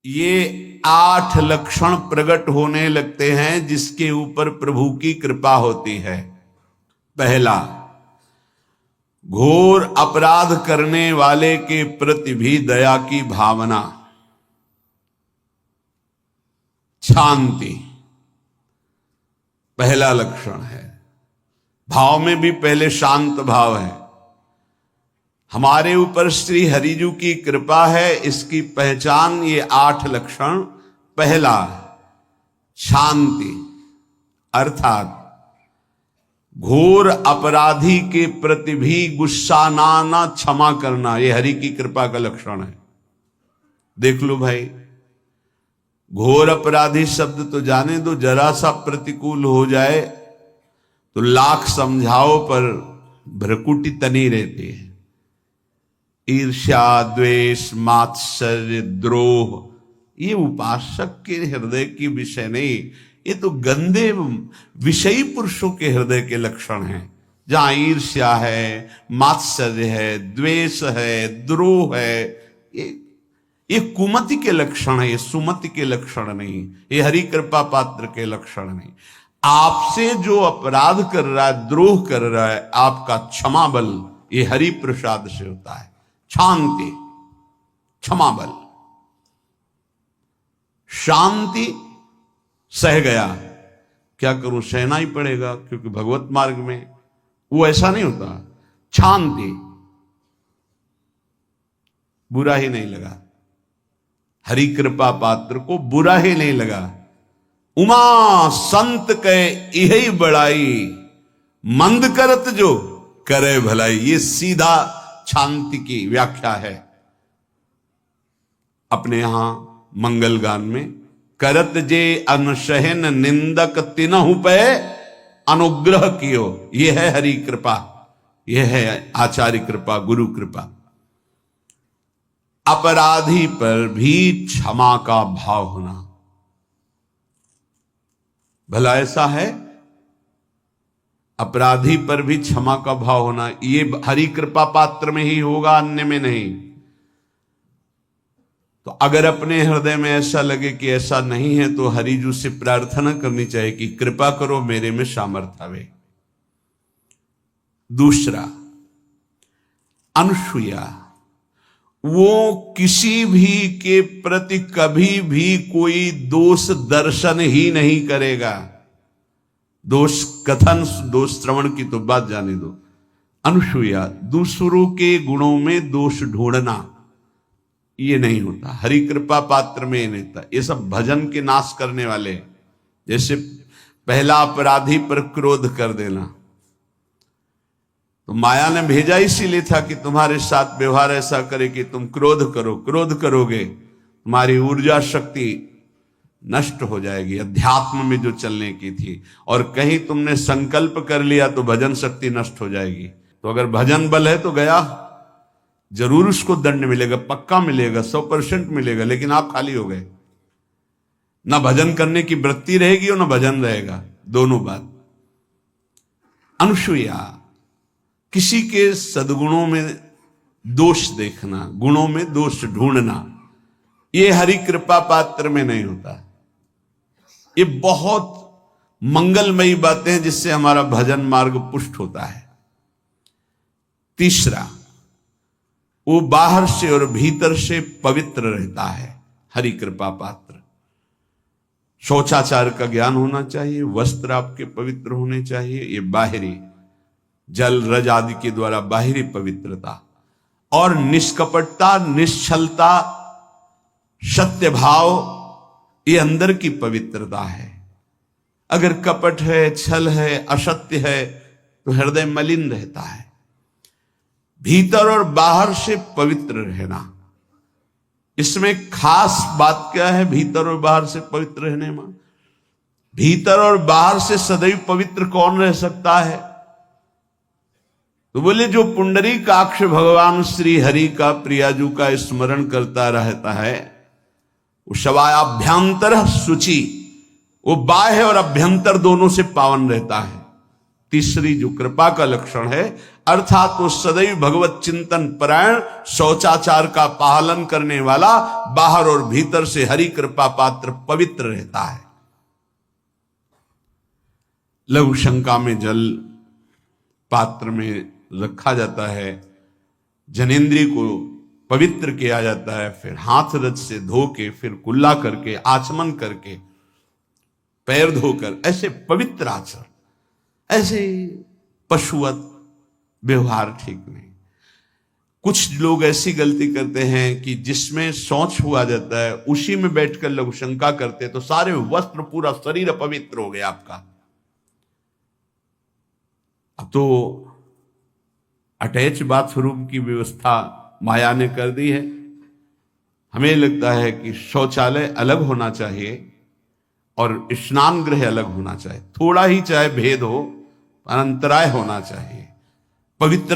ये 8 लक्षण प्रकट होने लगते हैं जिसके ऊपर प्रभु की कृपा होती है। पहला, घोर अपराध करने वाले के प्रति भी दया की भावना, शांति पहला लक्षण है। भाव में भी पहले शांत भाव है। हमारे ऊपर श्री हरिजू की कृपा है, इसकी पहचान ये 8 लक्षण। पहला, शांति, अर्थात घोर अपराधी के प्रति भी गुस्सा ना क्षमा करना, ये हरि की कृपा का लक्षण है। देख लो भाई, घोर अपराधी शब्द तो जाने दो, जरा सा प्रतिकूल हो जाए तो लाख समझाओ पर भ्रकुटी तनी रहती है। ईर्ष्या, द्वेष, मात्सर्य, द्रोह, ये उपासक के हृदय की विषय नहीं, ये तो गंदे विषयी पुरुषों के हृदय के लक्षण हैं। जहां ईर्ष्या है, मात्सर्य है, द्वेष है, द्रोह है, ये कुमति के लक्षण है, ये सुमति के लक्षण नहीं, ये हरि कृपा पात्र के लक्षण नहीं। आपसे जो अपराध कर रहा है, द्रोह कर रहा है, आपका क्षमा बल ये हरि प्रसाद से होता है। शांति, क्षमा बल, शांति, सह गया, क्या करूं, सहना ही पड़ेगा क्योंकि भगवत मार्ग में वो ऐसा नहीं होता। शांति, बुरा ही नहीं लगा, हरि कृपा पात्र को बुरा ही नहीं लगा। उमा संत के यही बड़ाई, मंद करत जो करे भलाई, ये सीधा शांति की व्याख्या है। अपने यहां मंगल गान में, करत जे अनसहन निंदक तिनहु पे अनुग्रह कियो, यह है हरि कृपा, यह है आचार्य कृपा, गुरु कृपा। अपराधी पर भी क्षमा का भाव होना, भला ऐसा है, अपराधी पर भी क्षमा का भाव होना, ये हरि कृपा पात्र में ही होगा, अन्य में नहीं। तो अगर अपने हृदय में ऐसा लगे कि ऐसा नहीं है तो हरिजू से प्रार्थना करनी चाहिए कि कृपा करो, मेरे में सामर्थ्य आवे। दूसरा, अनुसूया, वो किसी भी के प्रति कभी भी कोई दोष दर्शन ही नहीं करेगा। दोष कथन, दोष श्रवण की तो बात जाने दो। अनुसूया, दूसरों के गुणों में दोष ढूंढना, ये नहीं होता। हरि कृपा पात्र में ये नहीं होता। ये सब भजन के नाश करने वाले, जैसे पहला अपराधी पर क्रोध कर देना, तो माया ने भेजा इसीलिए था कि तुम्हारे साथ व्यवहार ऐसा करे कि तुम क्रोध करो, क्रोध करोगे तुम्हारी ऊर्जा शक्ति नष्ट हो जाएगी, अध्यात्म में जो चलने की थी, और कहीं तुमने संकल्प कर लिया तो भजन शक्ति नष्ट हो जाएगी। तो अगर भजन बल है तो गया, जरूर उसको दंड मिलेगा, पक्का मिलेगा, 100% मिलेगा, लेकिन आप खाली हो गए। ना भजन करने की वृत्ति रहेगी और ना भजन रहेगा, दोनों बात। अनुसूया, किसी के सद्गुणों में दोष देखना, गुणों में दोष ढूंढना, ये हरि कृपा पात्र में नहीं होता। ये बहुत मंगलमयी बातें हैं जिससे हमारा भजन मार्ग पुष्ट होता है। तीसरा, वो बाहर से और भीतर से पवित्र रहता है, हरि कृपा पात्र। शौचाचार का ज्ञान होना चाहिए, वस्त्र आपके पवित्र होने चाहिए, ये बाहरी जल रज आदि के द्वारा बाहरी पवित्रता, और निष्कपटता, निश्चलता, सत्य भाव, ये अंदर की पवित्रता है। अगर कपट है, छल है, असत्य है तो हृदय मलिन रहता है। भीतर और बाहर से पवित्र रहना, इसमें खास बात क्या है भीतर और बाहर से पवित्र रहने में? भीतर और बाहर से सदैव पवित्र कौन रह सकता है? तो बोले जो पुंडरीकाक्ष भगवान श्री हरि का, प्रियाजू का स्मरण करता रहता है, वो शवायाभ्यंतर शुचि, वो बाह्य और अभ्यंतर दोनों से पावन रहता है। तीसरी जो कृपा का लक्षण है, अर्थात वो सदैव भगवत चिंतन परायण, शौचाचार का पालन करने वाला, बाहर और भीतर से हरि कृपा पात्र पवित्र रहता है। लघु शंका में जल पात्र में रखा जाता है, जनेंद्रिय को पवित्र किया जाता है, फिर हाथ रज से धो के, फिर कुल्ला करके, आचमन करके, पैर धोकर, ऐसे पवित्र आचरण, ऐसे पशुवत व्यवहार ठीक नहीं। कुछ लोग ऐसी गलती करते हैं कि जिसमें शौच हुआ जाता है उसी में बैठकर लघु शंका करते हैं, तो सारे वस्त्र, पूरा शरीर अपवित्र हो गया आपका। अब तो अटैच बाथरूम की व्यवस्था माया ने कर दी है। हमें लगता है कि शौचालय अलग होना चाहिए और स्नान गृह अलग होना चाहिए, थोड़ा ही चाहे भेद हो, अंतराय होना चाहिए। पवित्र